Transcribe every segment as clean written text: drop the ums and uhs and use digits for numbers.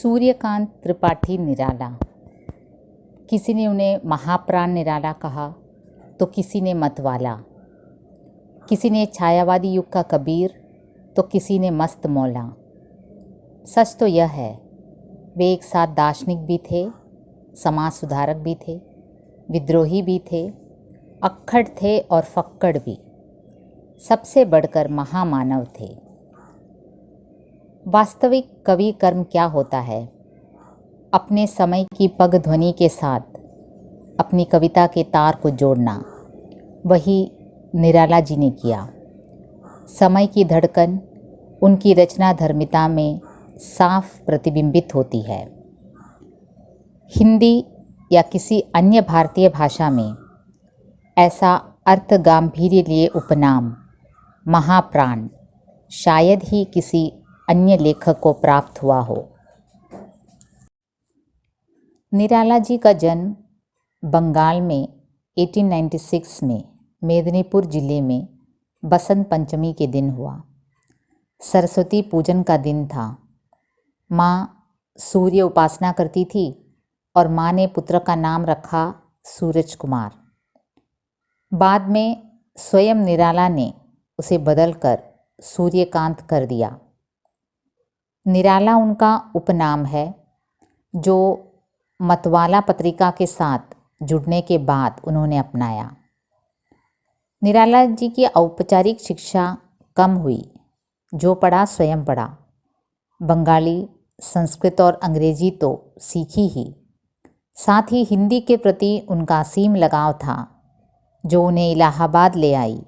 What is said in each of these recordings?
सूर्यकांत त्रिपाठी निराला। किसी ने उन्हें महाप्राण निराला कहा तो किसी ने मतवाला, किसी ने छायावादी युग का कबीर तो किसी ने मस्त मौला। सच तो यह है, वे एक साथ दार्शनिक भी थे, समाज सुधारक भी थे, विद्रोही भी थे, अक्खड़ थे और फक्कड़ भी, सबसे बढ़कर महामानव थे। वास्तविक कवि कर्म क्या होता है? अपने समय की पग ध्वनि के साथ अपनी कविता के तार को जोड़ना, वही निराला जी ने किया। समय की धड़कन उनकी रचना धर्मिता में साफ प्रतिबिंबित होती है। हिंदी या किसी अन्य भारतीय भाषा में ऐसा अर्थ गांभीर्य लिए उपनाम महाप्राण शायद ही किसी अन्य लेखक को प्राप्त हुआ हो। निराला जी का जन्म बंगाल में 1896 में मेदिनीपुर जिले में बसंत पंचमी के दिन हुआ। सरस्वती पूजन का दिन था। माँ सूर्य उपासना करती थी और माँ ने पुत्र का नाम रखा सूरज कुमार। बाद में स्वयं निराला ने उसे बदलकर सूर्यकांत कर दिया। निराला उनका उपनाम है, जो मतवाला पत्रिका के साथ जुड़ने के बाद उन्होंने अपनाया। निराला जी की औपचारिक शिक्षा कम हुई, जो पढ़ा स्वयं पढ़ा। बंगाली, संस्कृत और अंग्रेजी तो सीखी ही, साथ ही हिंदी के प्रति उनका असीम लगाव था, जो उन्हें इलाहाबाद ले आई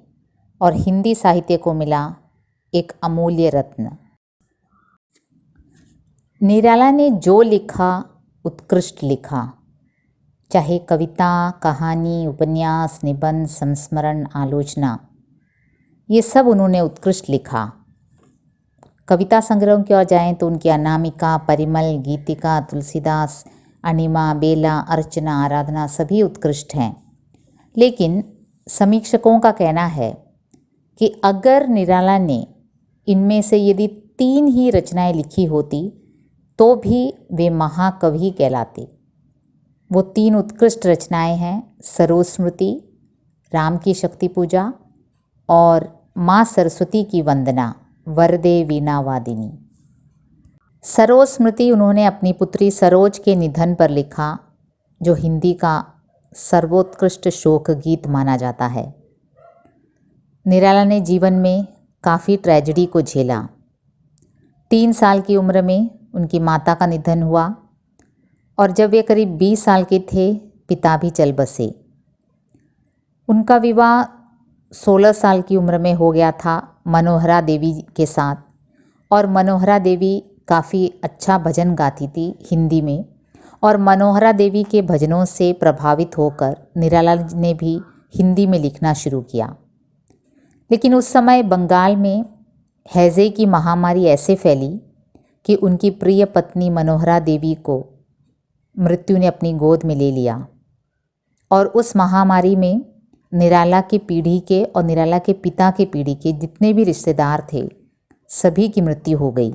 और हिंदी साहित्य को मिला एक अमूल्य रत्न। निराला ने जो लिखा उत्कृष्ट लिखा, चाहे कविता, कहानी, उपन्यास, निबंध, संस्मरण, आलोचना, ये सब उन्होंने उत्कृष्ट लिखा। कविता संग्रह की ओर जाएं तो उनकी अनामिका, परिमल, गीतिका, तुलसीदास, अनिमा, बेला, अर्चना, आराधना सभी उत्कृष्ट हैं। लेकिन समीक्षकों का कहना है कि अगर निराला ने इनमें से यदि 3 ही रचनाएं लिखी होती तो भी वे महाकवि कहलाते। वो 3 उत्कृष्ट रचनाएं हैं सरोज स्मृति, राम की शक्ति पूजा और माँ सरस्वती की वंदना, वरदे वीणा वादिनी। सरोज स्मृति उन्होंने अपनी पुत्री सरोज के निधन पर लिखा, जो हिंदी का सर्वोत्कृष्ट शोक गीत माना जाता है। निराला ने जीवन में काफ़ी ट्रेजेडी को झेला। 3 साल की उम्र में उनकी माता का निधन हुआ और जब वे करीब 20 साल के थे, पिता भी चल बसे। उनका विवाह 16 साल की उम्र में हो गया था मनोहरा देवी के साथ, और मनोहरा देवी काफ़ी अच्छा भजन गाती थी हिंदी में, और मनोहरा देवी के भजनों से प्रभावित होकर निराला ने भी हिंदी में लिखना शुरू किया। लेकिन उस समय बंगाल में हैजे की महामारी ऐसे फैली कि उनकी प्रिय पत्नी मनोहरा देवी को मृत्यु ने अपनी गोद में ले लिया, और उस महामारी में निराला की पीढ़ी के और निराला के पिता के पीढ़ी के जितने भी रिश्तेदार थे, सभी की मृत्यु हो गई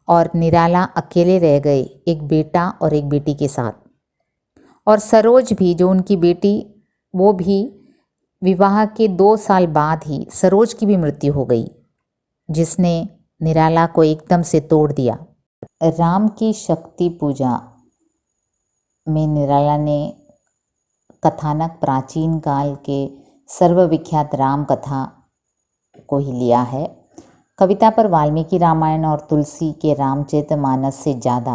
और निराला अकेले रह गए, एक बेटा और एक बेटी के साथ। और सरोज भी, जो उनकी बेटी, वो भी विवाह के 2 साल बाद ही सरोज की भी मृत्यु हो गई, जिसने निराला को एकदम से तोड़ दिया। राम की शक्ति पूजा में निराला ने कथानक प्राचीन काल के सर्वविख्यात राम कथा को ही लिया है। कविता पर वाल्मीकि रामायण और तुलसी के रामचरितमानस से ज़्यादा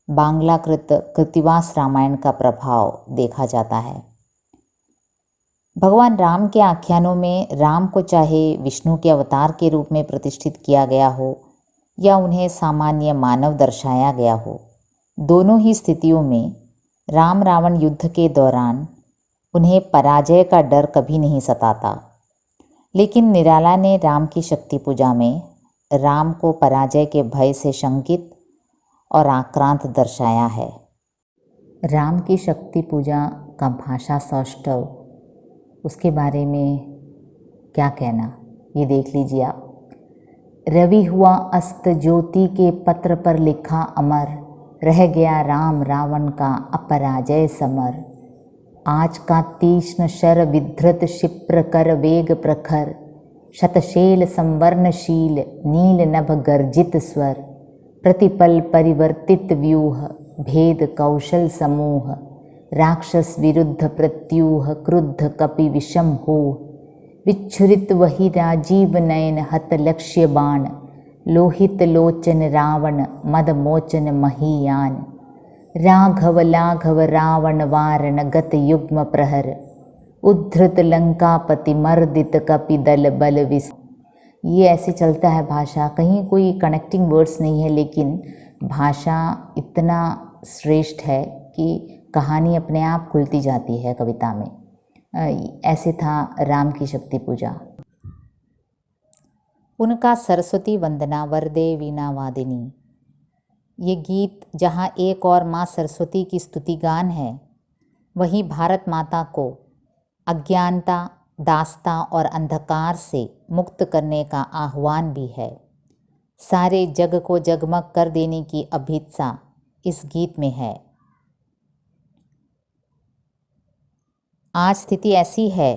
बांग्लाकृत कृत्तिवास रामायण का प्रभाव देखा जाता है। भगवान राम के आख्यानों में राम को चाहे विष्णु के अवतार के रूप में प्रतिष्ठित किया गया हो या उन्हें सामान्य मानव दर्शाया गया हो, दोनों ही स्थितियों में राम रावण युद्ध के दौरान उन्हें पराजय का डर कभी नहीं सताता। लेकिन निराला ने राम की शक्ति पूजा में राम को पराजय के भय से शंकित और आक्रांत दर्शाया है। राम की शक्ति पूजा का भाषा सौष्ठव, उसके बारे में क्या कहना, ये देख लीजिए आप। रवि हुआ अस्त ज्योति के पत्र पर लिखा अमर, रह गया राम रावण का अपराजय समर। आज का तीक्ष्ण शर विधृत क्षिप्र कर वेग प्रखर, शतशैल संवर्णशील नील नभ गर्जित स्वर। प्रतिपल परिवर्तित व्यूह भेद कौशल समूह, राक्षस विरुद्ध प्रत्यूह क्रुद्ध कपि विषम हो। विच्छुरित वही राजीव नयन हत लक्ष्य बाण, लोहित लोचन रावण मद मोचन महीयान। राघव लाघव रावण वारण गत युग्म प्रहर, उद्धृत लंकापति मर्दित कपि दल बल विस। ये ऐसे चलता है भाषा, कहीं कोई कनेक्टिंग वर्ड्स नहीं है, लेकिन भाषा इतना श्रेष्ठ है कि कहानी अपने आप खुलती जाती है कविता में। ऐसे था राम की शक्ति पूजा। उनका सरस्वती वंदना वरदे वीणा वादिनी। ये गीत जहाँ एक और माँ सरस्वती की स्तुति गान है, वहीं भारत माता को अज्ञानता, दास्ता और अंधकार से मुक्त करने का आह्वान भी है। सारे जग को जगमग कर देने की अभिप्सा इस गीत में है। आज स्थिति ऐसी है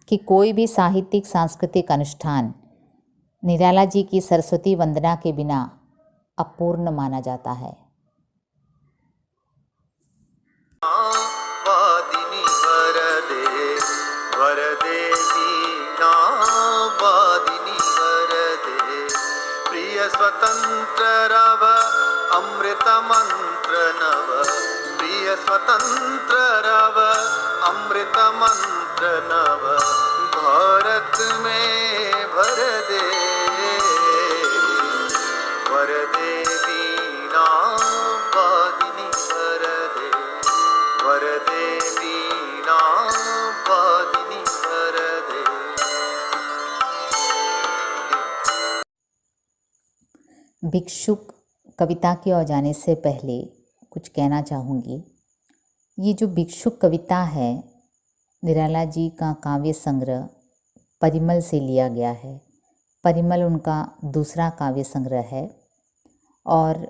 कि कोई भी साहित्यिक सांस्कृतिक अनुष्ठान निराला जी की सरस्वती वंदना के बिना अपूर्ण माना जाता है। वादिनी वरदे वरदे वीणा वादिनी वरदे, प्रिय स्वतंत्र रव अमृत मंत्र नव, प्रिय स्वतंत्र रव अमृत मंत्र नव। भारत में भर दे वरदे वीणा वादिनी वरदे, वरदे वीणा वादिनी वरदे। भिक्षुक कविता की ओर जाने से पहले कुछ कहना चाहूँगी। ये जो भिक्षुक कविता है, निराला जी का काव्य संग्रह परिमल से लिया गया है। परिमल उनका दूसरा काव्य संग्रह है और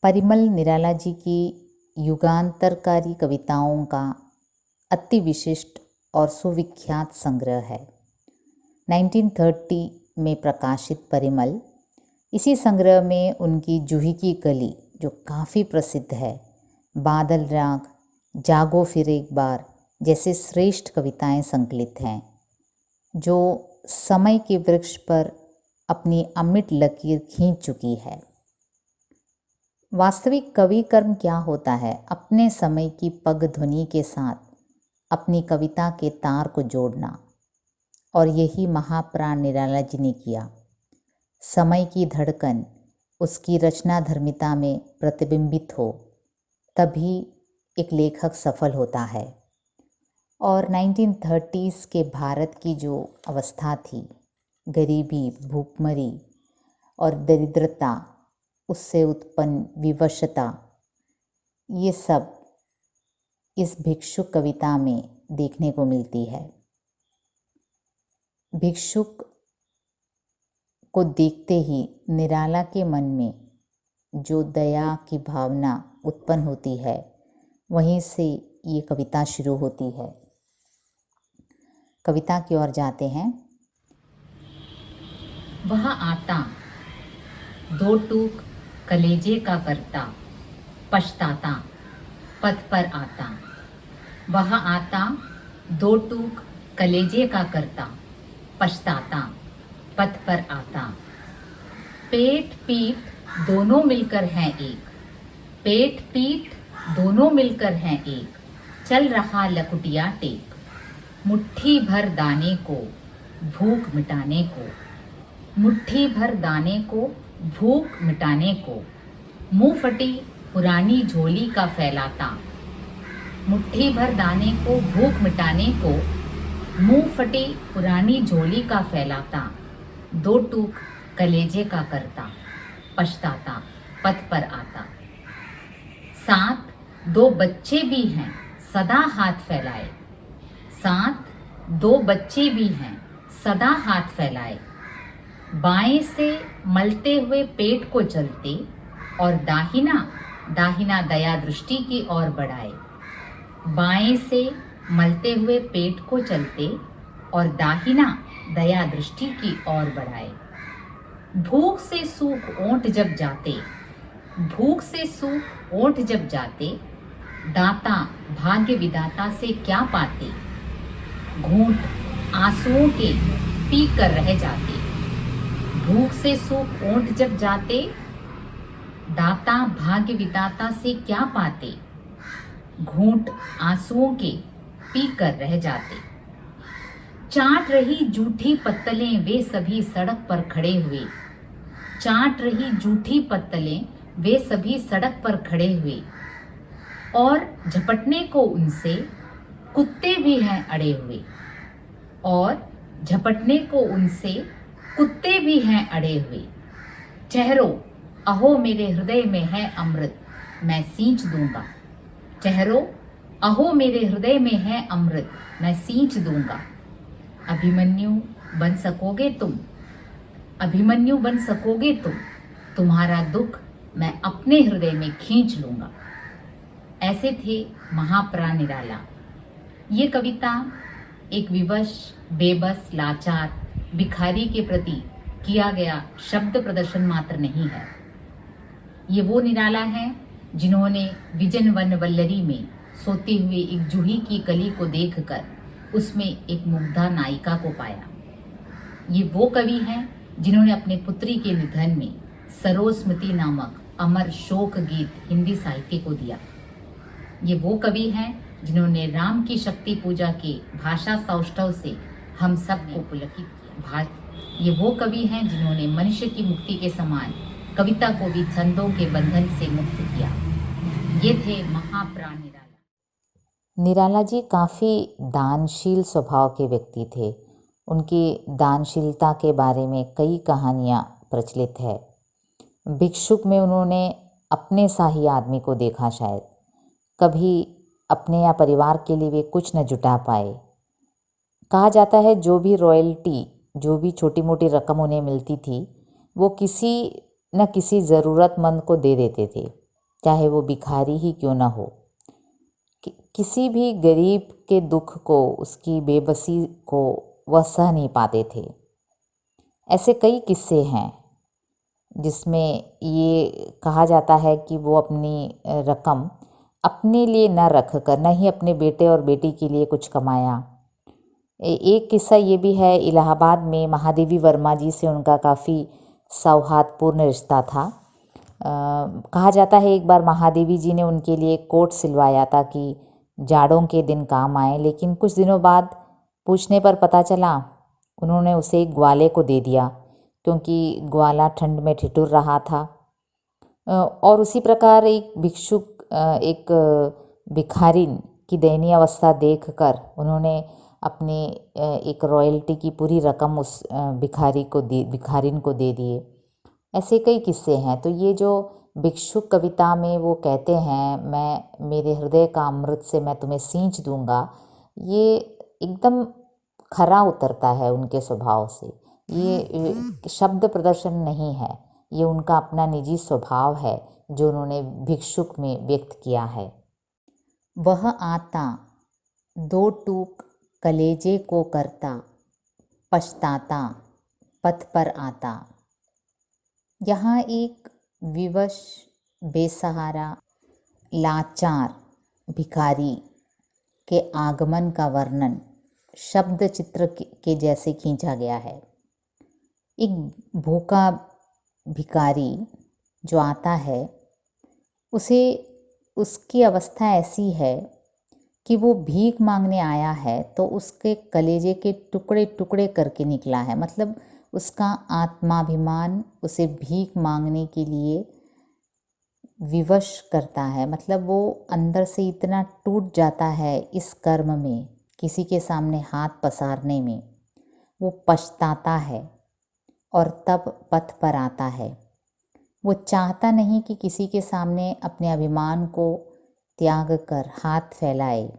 परिमल निराला जी की युगांतरकारी कविताओं का अति विशिष्ट और सुविख्यात संग्रह है। 1930 में प्रकाशित परिमल, इसी संग्रह में उनकी जूही की कली जो काफ़ी प्रसिद्ध है, बादल राग, जागो फिर एक बार जैसे श्रेष्ठ कविताएं संकलित हैं, जो समय के वृक्ष पर अपनी अमिट लकीर खींच चुकी है। वास्तविक कवि कर्म क्या होता है? अपने समय की पग ध्वनि के साथ अपनी कविता के तार को जोड़ना, और यही महाप्राण निराला जी ने किया। समय की धड़कन उसकी रचना धर्मिता में प्रतिबिंबित हो, तभी एक लेखक सफल होता है। और 1930s के भारत की जो अवस्था थी, गरीबी, भूखमरी और दरिद्रता, उससे उत्पन्न विवशता, ये सब इस भिक्षुक कविता में देखने को मिलती है। भिक्षुक को देखते ही निराला के मन में जो दया की भावना उत्पन्न होती है, वहीं से ये कविता शुरू होती है। कविता की ओर जाते हैं। वह आता दो टूक कलेजे का करता, पछताता पथ पर आता। वह आता दो टूक कलेजे का करता, पछताता पथ पर आता। पेट पीठ दोनों मिलकर हैं एक, पेट पीठ दोनों मिलकर हैं एक, चल रहा लकुटिया टेक। मुट्ठी भर दाने को भूख मिटाने को, मुट्ठी भर दाने को भूख मिटाने को, मुंह फटी पुरानी झोली का फैलाता। मुट्ठी भर दाने को भूख मिटाने को, मुंह फटी पुरानी झोली का फैलाता। दो टूक कलेजे का करता, पछताता पथ पर आता। साथ दो बच्चे भी हैं सदा हाथ फैलाए, साथ दो बच्चे भी हैं सदा हाथ फैलाए। बाएं से मलते हुए पेट को चलते और दाहिना दाहिना दया दृष्टि की ओर बढ़ाए। बाएं से मलते हुए पेट को चलते और दाहिना दया दृष्टि की ओर बढ़ाए। भूख से सूख ओंठ जब जाते, भूख से सूख ओंठ जब जाते, दाता भाग्य विदाता से क्या पाते, घूंट आंसुओं के पी कर रह जाते। भूख से सूख ओंठ जब जाते, दाता भाग्य विदाता से क्या पाते, घूंट आंसुओं के पी कर रह जाते। चाट रही जूठी पत्तलें वे सभी सड़क पर खड़े हुए, चाट रही जूठी पत्तलें वे सभी सड़क पर खड़े हुए, और झपटने को उनसे कुत्ते भी हैं अड़े हुए, और झपटने को उनसे कुत्ते भी हैं अड़े हुए। ठहरो अहो मेरे हृदय में है अमृत, मैं सींच दूंगा। ठहरो अहो मेरे हृदय में है अमृत, मैं सींच दूंगा। अभिमन्यु बन सकोगे तुम, अभिमन्यु बन सकोगे तुम, तुम्हारा दुख मैं अपने हृदय में खींच लूंगा। ऐसे थे महाप्राण निराला। ये कविता एक विवश, बेबस, लाचार भिखारी के प्रति किया गया शब्द प्रदर्शन मात्र नहीं है। ये वो निराला हैं जिन्होंने विजन वन वल्लरी में सोती हुई एक जूही की कली को देखकर उसमें एक मुग्धा नायिका को पाया। ये वो कवि हैं जिन्होंने अपने पुत्री के निधन में सरोज स्मृति नामक अमर शोक गीत हिंदी साहित्य को दिया। ये वो कवि हैं जिन्होंने राम की शक्ति पूजा के भाषा सौष्ठव से हम सबको पुलकित किया। ये वो कवि हैं जिन्होंने मनुष्य की मुक्ति के समान कविता को भी छंदों के बंधन से मुक्त किया। ये थे महाप्राण निराला। निराला जी काफ़ी दानशील स्वभाव के व्यक्ति थे। उनकी दानशीलता के बारे में कई कहानियाँ प्रचलित है। भिक्षुक में उन्होंने अपने सा ही आदमी को देखा, शायद कभी अपने या परिवार के लिए वे कुछ न जुटा पाए। कहा जाता है जो भी रॉयल्टी, जो भी छोटी मोटी रकम उन्हें मिलती थी, वो किसी न किसी ज़रूरतमंद को दे देते थे, चाहे वो भिखारी ही क्यों ना हो। किसी भी गरीब के दुख को, उसकी बेबसी को वह सह नहीं पाते थे। ऐसे कई किस्से हैं जिसमें ये कहा जाता है कि वो अपनी रकम अपने लिए न रख कर, न ही अपने बेटे और बेटी के लिए कुछ कमाया। एक किस्सा ये भी है, इलाहाबाद में महादेवी वर्मा जी से उनका काफ़ी सौहार्दपूर्ण रिश्ता था। कहा जाता है एक बार महादेवी जी ने उनके लिए कोट सिलवाया ताकि जाड़ों के दिन काम आए, लेकिन कुछ दिनों बाद पूछने पर पता चला उन्होंने उसे एक ग्वाले को दे दिया, क्योंकि ग्वाला ठंड में ठिठुर रहा था। और उसी प्रकार एक भिक्षुक, एक भिखारिन की दयनीय अवस्था देखकर उन्होंने अपने एक रॉयल्टी की पूरी रकम उस भिखारिन को दे दिए। ऐसे कई किस्से हैं। तो ये जो भिक्षुक कविता में वो कहते हैं, मैं मेरे हृदय का अमृत से मैं तुम्हें सींच दूंगा, ये एकदम खरा उतरता है उनके स्वभाव से। ये शब्द प्रदर्शन नहीं है, ये उनका अपना निजी स्वभाव है जो उन्होंने भिक्षुक में व्यक्त किया है। वह आता दो टूक कलेजे को करता, पछताता पथ पर आता। यहाँ एक विवश, बेसहारा, लाचार भिखारी के आगमन का वर्णन शब्द चित्र के जैसे खींचा गया है। एक भूखा भिखारी जो आता है, उसे उसकी अवस्था ऐसी है कि वो भीख मांगने आया है तो उसके कलेजे के टुकड़े टुकड़े करके निकला है। मतलब उसका आत्माभिमान उसे भीख मांगने के लिए विवश करता है। मतलब वो अंदर से इतना टूट जाता है इस कर्म में, किसी के सामने हाथ पसारने में, वो पछताता है और तब पथ पर आता है। वो चाहता नहीं कि किसी के सामने अपने अभिमान को त्याग कर हाथ फैलाए,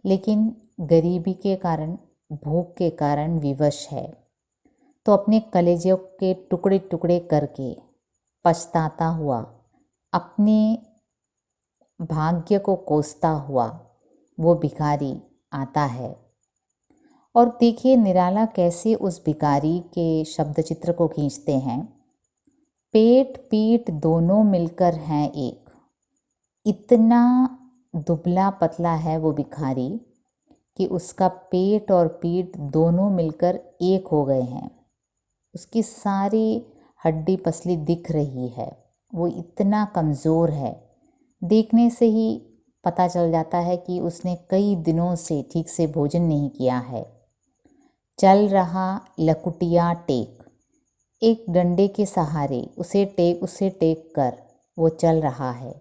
लेकिन गरीबी के कारण, भूख के कारण विवश है। तो अपने कलेजे के टुकड़े टुकड़े करके पछताता हुआ, अपने भाग्य को कोसता हुआ वो भिखारी आता है। और देखिए निराला कैसे उस भिखारी के शब्द चित्र को खींचते हैं। पेट पीठ दोनों मिलकर हैं एक। इतना दुबला पतला है वो भिखारी कि उसका पेट और पीठ दोनों मिलकर एक हो गए हैं। उसकी सारी हड्डी पसली दिख रही है, वो इतना कमज़ोर है। देखने से ही पता चल जाता है कि उसने कई दिनों से ठीक से भोजन नहीं किया है। चल रहा लकुटिया टेक, एक डंडे के सहारे उसे टेक कर वो चल रहा है।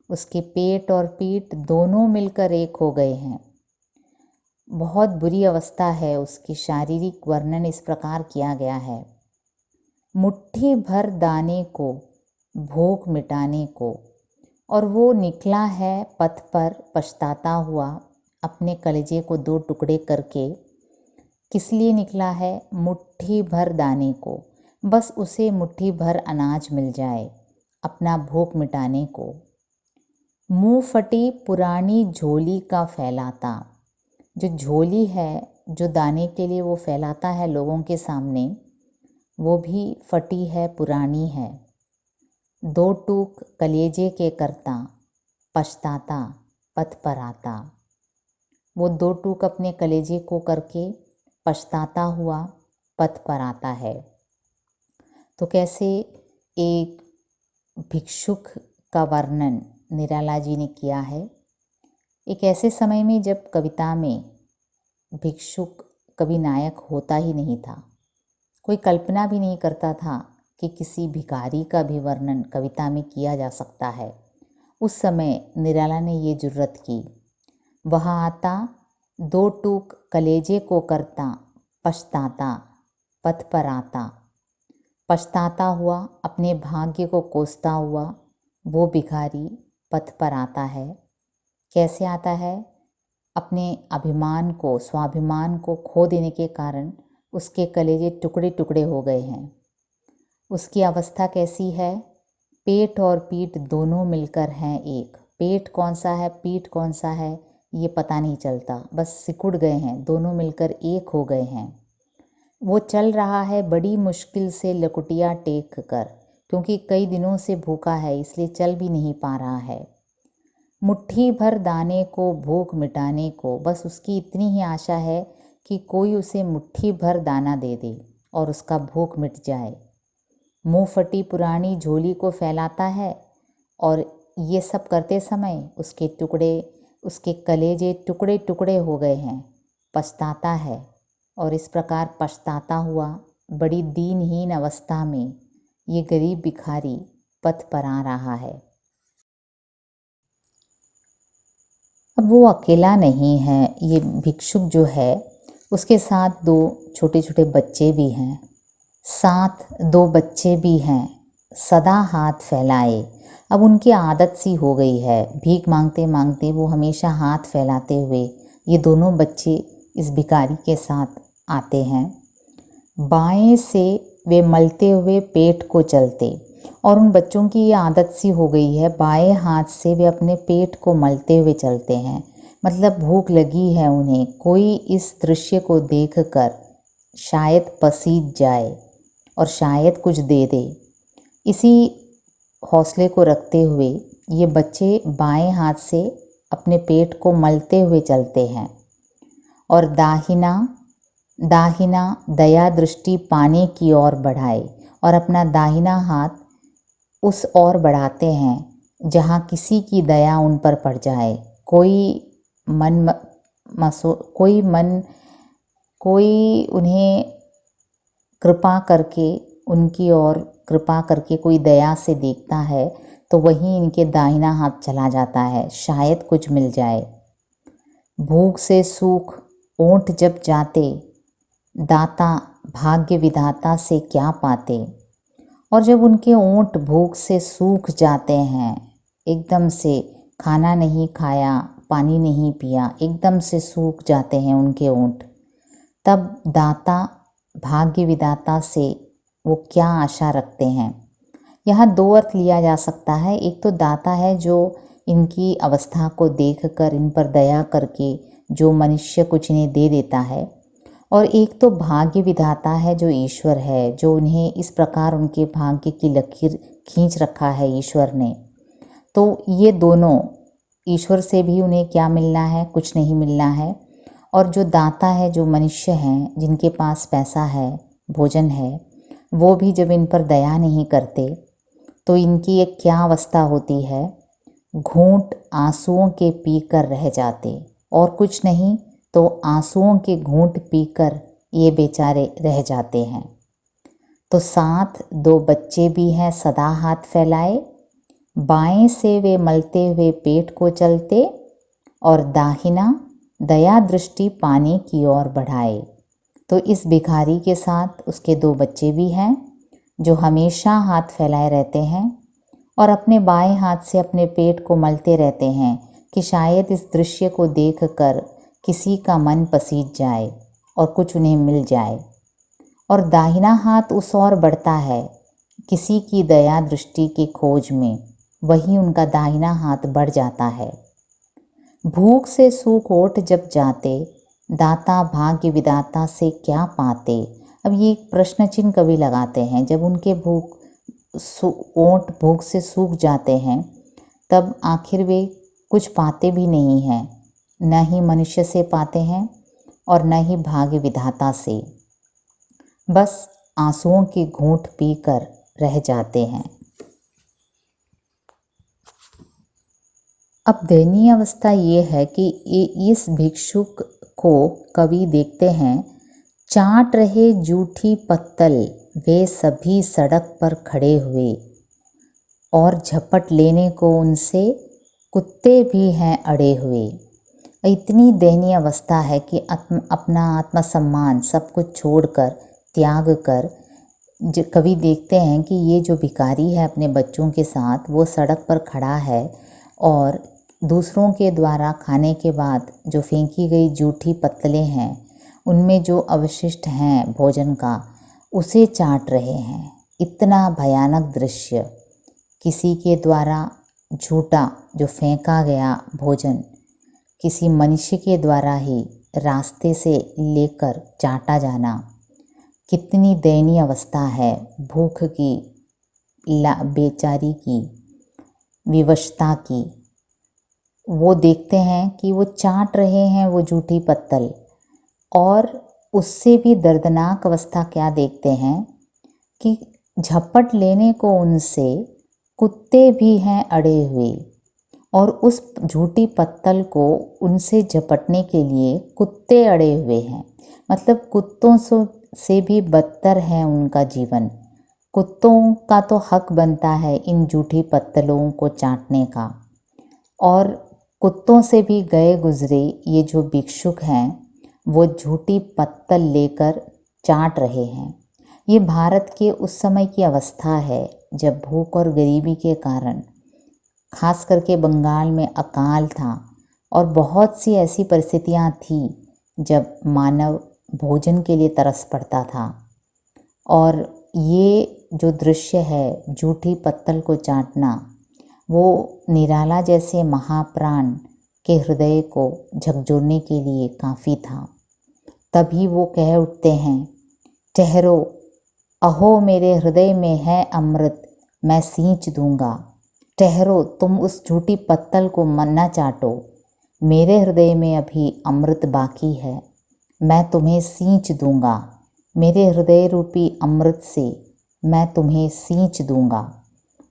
उसके पेट और पीठ दोनों मिलकर एक हो गए हैं। बहुत बुरी अवस्था है उसकी। शारीरिक वर्णन इस प्रकार किया गया है। मुट्ठी भर दाने को, भूख मिटाने को, और वो निकला है पथ पर पछताता हुआ, अपने कलेजे को दो टुकड़े करके। किस लिए निकला है? मुट्ठी भर दाने को, बस उसे मुट्ठी भर अनाज मिल जाए, अपना भूख मिटाने को। मुंह फटी पुरानी झोली का फैलाता, जो झोली है जो दाने के लिए वो फैलाता है लोगों के सामने, वो भी फटी है, पुरानी है। दो टूक कलेजे के करता, पछताता पथ पर आता। वो दो टूक अपने कलेजे को करके पछताता हुआ पथ पर आता है। तो कैसे एक भिक्षुक का वर्णन निराला जी ने किया है। एक ऐसे समय में जब कविता में भिक्षुक कभी नायक होता ही नहीं था, कोई कल्पना भी नहीं करता था कि किसी भिखारी का भी वर्णन कविता में किया जा सकता है। उस समय निराला ने ये जुर्रत की। वह आता दो टूक कलेजे को करता, पछताता पथ पर आता। पछताता हुआ, अपने भाग्य को कोसता हुआ वो भिखारी पथ पर आता है। कैसे आता है? अपने अभिमान को, स्वाभिमान को खो देने के कारण उसके कलेजे टुकड़े टुकड़े हो गए हैं। उसकी अवस्था कैसी है? पेट और पीठ दोनों मिलकर हैं एक। पेट कौन सा है, पीठ कौन सा है, ये पता नहीं चलता, बस सिकुड़ गए हैं, दोनों मिलकर एक हो गए हैं। वो चल रहा है बड़ी मुश्किल से लकुटिया टेक कर, क्योंकि कई दिनों से भूखा है इसलिए चल भी नहीं पा रहा है। मुट्ठी भर दाने को, भूख मिटाने को, बस उसकी इतनी ही आशा है कि कोई उसे मुट्ठी भर दाना दे दे और उसका भूख मिट जाए। मुंह फटी पुरानी झोली को फैलाता है और ये सब करते समय उसके कलेजे टुकड़े टुकड़े हो गए हैं। पछताता है और इस प्रकार पछताता हुआ बड़ी दीनहीन अवस्था में ये गरीब भिखारी पथ पर आ रहा है। अब वो अकेला नहीं है, ये भिक्षुक जो है उसके साथ दो छोटे छोटे बच्चे भी हैं। साथ दो बच्चे भी हैं, सदा हाथ फैलाए। अब उनकी आदत सी हो गई है, भीख मांगते मांगते वो हमेशा हाथ फैलाते हुए ये दोनों बच्चे इस भिखारी के साथ आते हैं। बाएं से वे मलते हुए पेट को चलते, और उन बच्चों की ये आदत सी हो गई है, बाएं हाथ से वे अपने पेट को मलते हुए चलते हैं। मतलब भूख लगी है उन्हें, कोई इस दृश्य को देखकर शायद पसीज जाए और शायद कुछ दे दे। इसी हौसले को रखते हुए ये बच्चे बाएं हाथ से अपने पेट को मलते हुए चलते हैं और दाहिना दया दृष्टि पाने की ओर बढ़ाए, और अपना दाहिना हाथ उस ओर बढ़ाते हैं जहाँ किसी की दया उन पर पड़ जाए। कोई उन्हें कृपा करके, उनकी ओर कृपा करके कोई दया से देखता है तो वहीं इनके दाहिना हाथ चला जाता है, शायद कुछ मिल जाए। भूख से सूख ओंठ जब जाते, दाता भाग्य विधाता से क्या पाते। और जब उनके ओंठ भूख से सूख जाते हैं, एकदम से खाना नहीं खाया, पानी नहीं पिया, एकदम से सूख जाते हैं उनके ओंठ, तब दाता भाग्य विधाता से वो क्या आशा रखते हैं। यहाँ दो अर्थ लिया जा सकता है। एक तो दाता है जो इनकी अवस्था को देखकर इन पर दया करके जो मनुष्य कुछ इन्हें दे देता है, और एक तो भाग्य विधाता है जो ईश्वर है, जो उन्हें इस प्रकार उनके भाग्य की लकीर खींच रखा है ईश्वर ने। तो ये दोनों, ईश्वर से भी उन्हें क्या मिलना है, कुछ नहीं मिलना है, और जो दाता है, जो मनुष्य हैं जिनके पास पैसा है, भोजन है, वो भी जब इन पर दया नहीं करते तो इनकी एक क्या अवस्था होती है, घूंट आंसुओं के पीकर रह जाते, और कुछ नहीं तो आंसुओं के घूंट पीकर ये बेचारे रह जाते हैं। तो साथ दो बच्चे भी हैं सदा हाथ फैलाए, बाएं से वे मलते हुए पेट को चलते, और दाहिना दया दृष्टि पाने की ओर बढ़ाए। तो इस भिखारी के साथ उसके दो बच्चे भी हैं जो हमेशा हाथ फैलाए रहते हैं और अपने बाएं हाथ से अपने पेट को मलते रहते हैं कि शायद इस दृश्य को देखकर किसी का मन पसीज जाए और कुछ उन्हें मिल जाए। और दाहिना हाथ उस ओर बढ़ता है किसी की दया दृष्टि की खोज में, वही उनका दाहिना हाथ बढ़ जाता है। भूख से सूख ओट जब जाते, दाता भाग्य विधाता से क्या पाते। अब ये एक प्रश्न चिन्ह कवि लगाते हैं। जब उनके ओट भूख से सूख जाते हैं तब आखिर वे कुछ पाते भी नहीं हैं, न ही मनुष्य से पाते हैं और न ही भाग्य विधाता से, बस आंसुओं की घूंट पीकर रह जाते हैं। अब दयनीय अवस्था ये है कि इस भिक्षुक को कवि देखते हैं, चाट रहे जूठी पत्तल वे सभी सड़क पर खड़े हुए, और झपट लेने को उनसे कुत्ते भी हैं अड़े हुए। इतनी दयनीय अवस्था है कि अपना आत्मसम्मान सब कुछ छोड़कर, त्याग कर कवि देखते हैं कि ये जो भिखारी है अपने बच्चों के साथ, वो सड़क पर खड़ा है और दूसरों के द्वारा खाने के बाद जो फेंकी गई जूठी पत्तलें हैं उनमें जो अवशिष्ट हैं भोजन का, उसे चाट रहे हैं। इतना भयानक दृश्य, किसी के द्वारा झूठा जो फेंका गया भोजन किसी मनुष्य के द्वारा ही रास्ते से लेकर चाटा जाना, कितनी दयनीय अवस्था है भूख की, बेचारी की, विवशता की। वो देखते हैं कि वो चाट रहे हैं वो जूठी पत्तल, और उससे भी दर्दनाक अवस्था क्या देखते हैं कि झपट लेने को उनसे कुत्ते भी हैं अड़े हुए, और उस झूठी पत्तल को उनसे झपटने के लिए कुत्ते अड़े हुए हैं। मतलब कुत्तों से भी बदतर है उनका जीवन। कुत्तों का तो हक बनता है इन जूठी पत्तलों को चाटने का, और कुत्तों से भी गए गुजरे ये जो भिक्षुक हैं वो झूठी पत्तल लेकर चाट रहे हैं। ये भारत के उस समय की अवस्था है जब भूख और गरीबी के कारण, खास करके बंगाल में अकाल था और बहुत सी ऐसी परिस्थितियां थी जब मानव भोजन के लिए तरस पड़ता था। और ये जो दृश्य है जूठी पत्तल को चाटना, वो निराला जैसे महाप्राण के हृदय को झकझोरने के लिए काफ़ी था। तभी वो कह उठते हैं, ठहरो, अहो मेरे हृदय में है अमृत, मैं सींच दूंगा। ठहरो, तुम उस झूठी पत्तल को न चाटो, मेरे हृदय में अभी अमृत बाकी है, मैं तुम्हें सींच दूंगा। मेरे हृदय रूपी अमृत से मैं तुम्हें सींच दूंगा,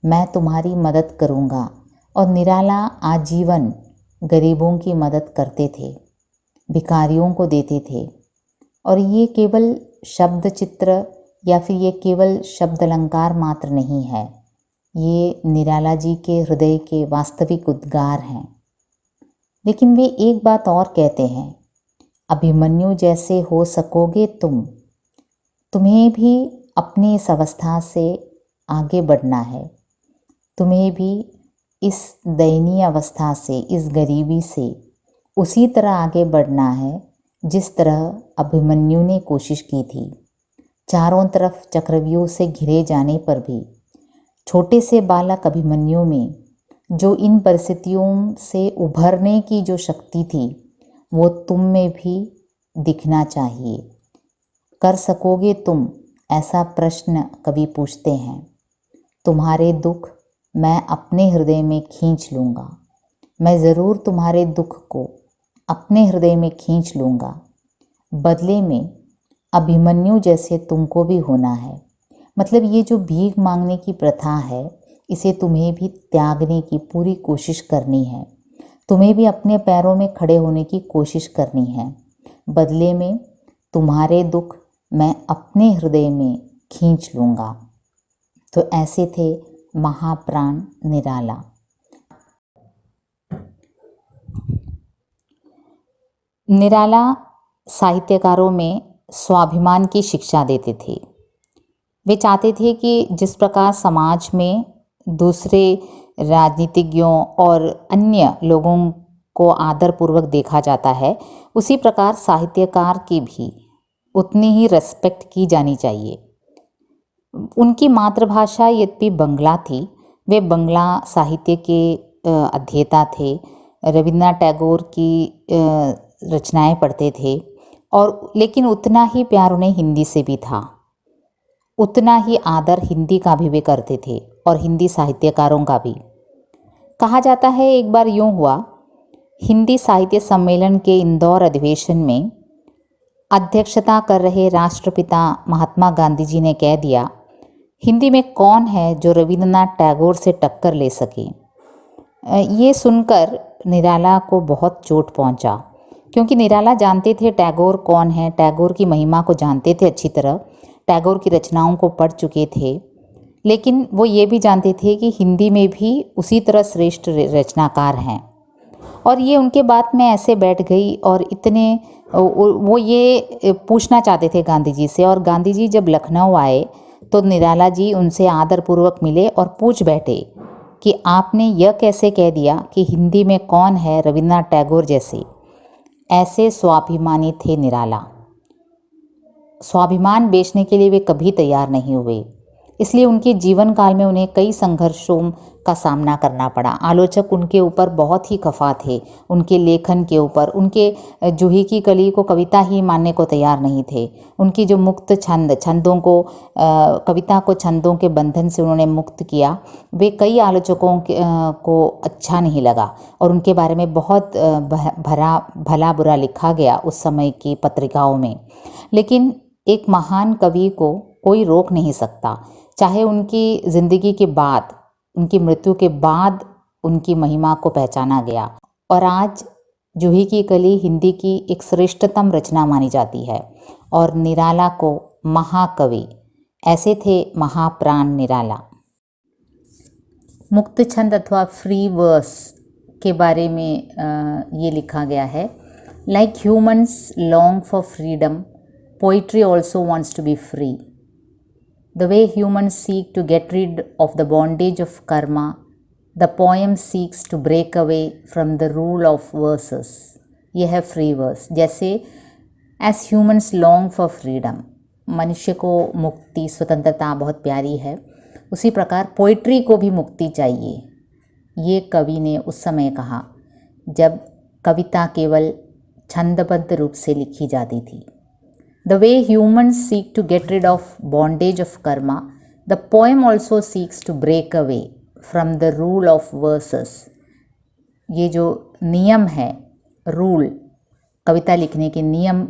मैं तुम्हारी मदद करूंगा। और निराला आजीवन गरीबों की मदद करते थे, भिखारियों को देते थे। और ये केवल शब्द चित्र या फिर ये केवल शब्द अलंकार मात्र नहीं है, ये निराला जी के हृदय के वास्तविक उद्गार हैं। लेकिन वे एक बात और कहते हैं, अभिमन्यु जैसे हो सकोगे तुम्हें भी अपनी इस अवस्था से आगे बढ़ना है, तुम्हें भी इस दयनीय अवस्था से, इस गरीबी से उसी तरह आगे बढ़ना है जिस तरह अभिमन्यु ने कोशिश की थी। चारों तरफ चक्रव्यूह से घिरे जाने पर भी छोटे से बालक अभिमन्यु में जो इन परिस्थितियों से उभरने की जो शक्ति थी वो तुम में भी दिखना चाहिए। कर सकोगे तुम, ऐसा प्रश्न कवि पूछते हैं। तुम्हारे दुख मैं अपने हृदय में खींच लूँगा। मैं ज़रूर तुम्हारे दुख को अपने हृदय में खींच लूँगा। बदले में अभिमन्यु जैसे तुमको भी होना है। मतलब ये जो भीख मांगने की प्रथा है, इसे तुम्हें भी त्यागने की पूरी कोशिश करनी है। तुम्हें भी अपने पैरों में खड़े होने की कोशिश करनी है। बदले में तुम्हारे दुख मैं अपने हृदय में खींच लूँगा। तो ऐसे थे महाप्राण निराला। निराला साहित्यकारों में स्वाभिमान की शिक्षा देते थे। वे चाहते थे कि जिस प्रकार समाज में दूसरे राजनीतिज्ञों और अन्य लोगों को आदरपूर्वक देखा जाता है, उसी प्रकार साहित्यकार की भी उतनी ही रेस्पेक्ट की जानी चाहिए। उनकी मातृभाषा यद्यपि बंगला थी, वे बंगला साहित्य के अध्येता थे। रविन्द्रनाथ टैगोर की रचनाएं पढ़ते थे और लेकिन उतना ही प्यार उन्हें हिंदी से भी था, उतना ही आदर हिंदी का भी वे करते थे और हिंदी साहित्यकारों का भी। कहा जाता है एक बार यूँ हुआ, हिंदी साहित्य सम्मेलन के इंदौर अधिवेशन में अध्यक्षता कर रहे राष्ट्रपिता महात्मा गांधी जी ने कह दिया, हिंदी में कौन है जो रविन्द्रनाथ टैगोर से टक्कर ले सके। ये सुनकर निराला को बहुत चोट पहुंचा, क्योंकि निराला जानते थे टैगोर कौन है, टैगोर की महिमा को जानते थे अच्छी तरह, टैगोर की रचनाओं को पढ़ चुके थे। लेकिन वो ये भी जानते थे कि हिंदी में भी उसी तरह श्रेष्ठ रचनाकार हैं। और ये उनके बात में ऐसे बैठ गई और इतने वो ये पूछना चाहते थे गांधी जी से। और गांधी जी जब लखनऊ आए तो निराला जी उनसे आदरपूर्वक मिले और पूछ बैठे कि आपने यह कैसे कह दिया कि हिंदी में कौन है रविन्द्रनाथ टैगोर जैसे। ऐसे स्वाभिमानी थे निराला। स्वाभिमान बेचने के लिए वे कभी तैयार नहीं हुए, इसलिए उनके जीवन काल में उन्हें कई संघर्षों का सामना करना पड़ा। आलोचक उनके ऊपर बहुत ही खफा थे, उनके लेखन के ऊपर। उनके जूही की कली को कविता ही मानने को तैयार नहीं थे। उनकी जो मुक्त छंदों को कविता को छंदों के बंधन से उन्होंने मुक्त किया, वे कई आलोचकों को अच्छा नहीं लगा और उनके बारे में बहुत भला बुरा लिखा गया उस समय की पत्रिकाओं में। लेकिन एक महान कवि को कोई रोक नहीं सकता, चाहे उनकी ज़िंदगी के बाद, उनकी मृत्यु के बाद उनकी महिमा को पहचाना गया। और आज जूही की कली हिंदी की एक श्रेष्ठतम रचना मानी जाती है और निराला को महाकवि, ऐसे थे महाप्राण निराला। मुक्त छंद अथवा फ्री वर्स के बारे में ये लिखा गया है, like humans long for freedom, poetry also wants to be free. The way humans seek to get rid of the bondage of karma, the poem seeks to break away from the rule of verses. यह है free verse। जैसे as humans long for freedom, मनुष्य को मुक्ति, स्वतंत्रता बहुत प्यारी है, उसी प्रकार पोइट्री को भी मुक्ति चाहिए। ये कवि ने उस समय कहा जब कविता केवल छंदबद्ध रूप से लिखी जाती थी। The way humans seek to get rid of bondage of karma, the poem also seeks to break away from the rule of verses. ये जो नियम है, रूल, कविता लिखने के नियम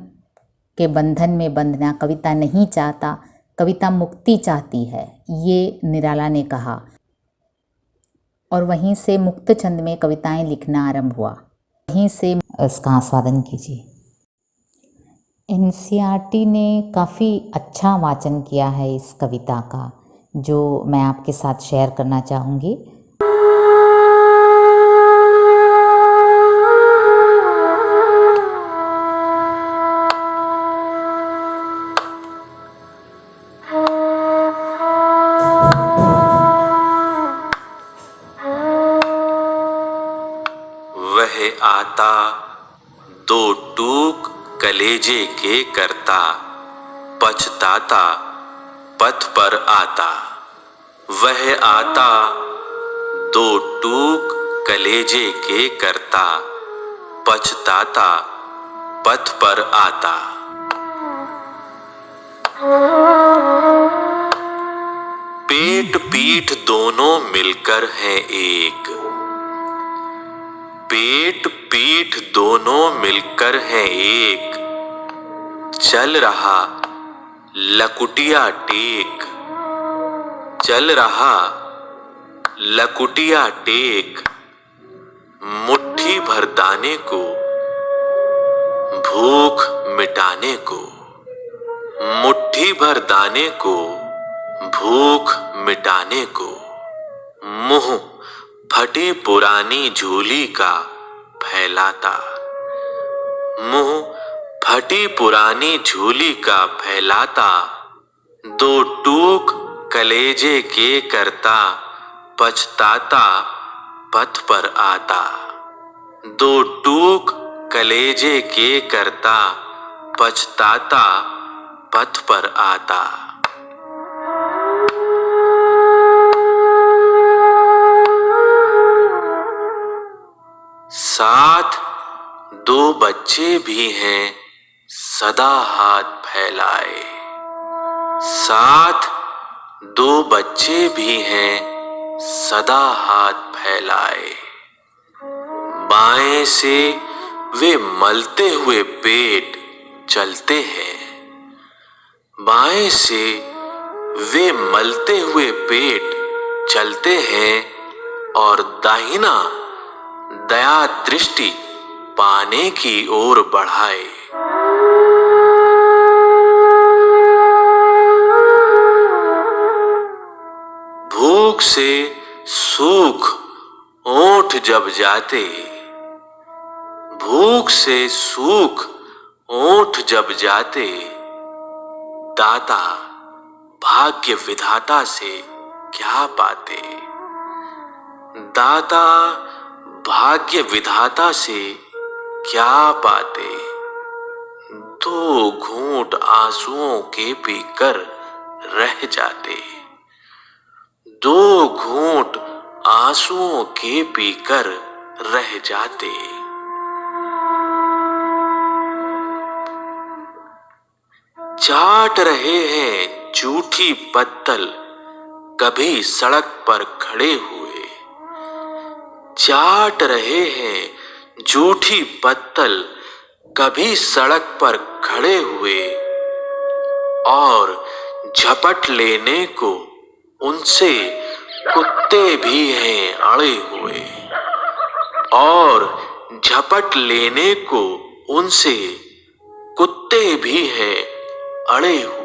के बंधन में बंधना कविता नहीं चाहता, कविता मुक्ति चाहती है, ये निराला ने कहा। और वहीं से मुक्त छंद में कविताएं लिखना आरंभ हुआ। वहीं से इसका आस्वादन कीजिए। एनसीईआरटी ने काफ़ी अच्छा वाचन किया है इस कविता का, जो मैं आपके साथ शेयर करना चाहूँगी। वह आता दो टूक कलेजे के करता, पछताता पथ पर आता। वह आता दो टूक कलेजे के करता, पछताता पथ पर आता। पेट पीठ दोनों मिलकर हैं एक, पेट पीठ दोनों मिलकर हैं एक। चल रहा लकुटिया टेक, चल रहा लकुटिया टेक। मुट्ठी भर दाने को, भूख मिटाने को, मुट्ठी भर दाने को, भूख मिटाने को। मुंह फटी पुरानी झोली का फैलाता, मुंह फटी पुरानी झोली का फैलाता। दो टूक कलेजे के करता, पछताता पथ पर आता। दो टूक कलेजे के करता, पछताता पथ पर आता। साथ दो बच्चे भी हैं सदा हाथ फैलाए, साथ दो बच्चे भी हैं सदा हाथ फैलाए। बाएं से वे मलते हुए पेट चलते हैं, बाएं से वे मलते हुए पेट चलते हैं और दाहिना दया दृष्टि पाने की ओर बढ़ाए। भूख से सूख ओंठ जब जाते, भूख से सूख ओंठ जब जाते। दाता भाग्य विधाता से क्या पाते, दाता भाग्य विधाता से क्या पाते। दो घूंट आंसुओं के पीकर रह जाते, दो घूंट आंसुओं के पीकर रह जाते। चाट रहे हैं जूठी पत्तल कभी सड़क पर खड़े हुए, चाट रहे हैं जूठी पत्तल कभी सड़क पर खड़े हुए। और झपट लेने को उनसे कुत्ते भी हैं अड़े हुए, और झपट लेने को उनसे कुत्ते भी हैं अड़े हुए।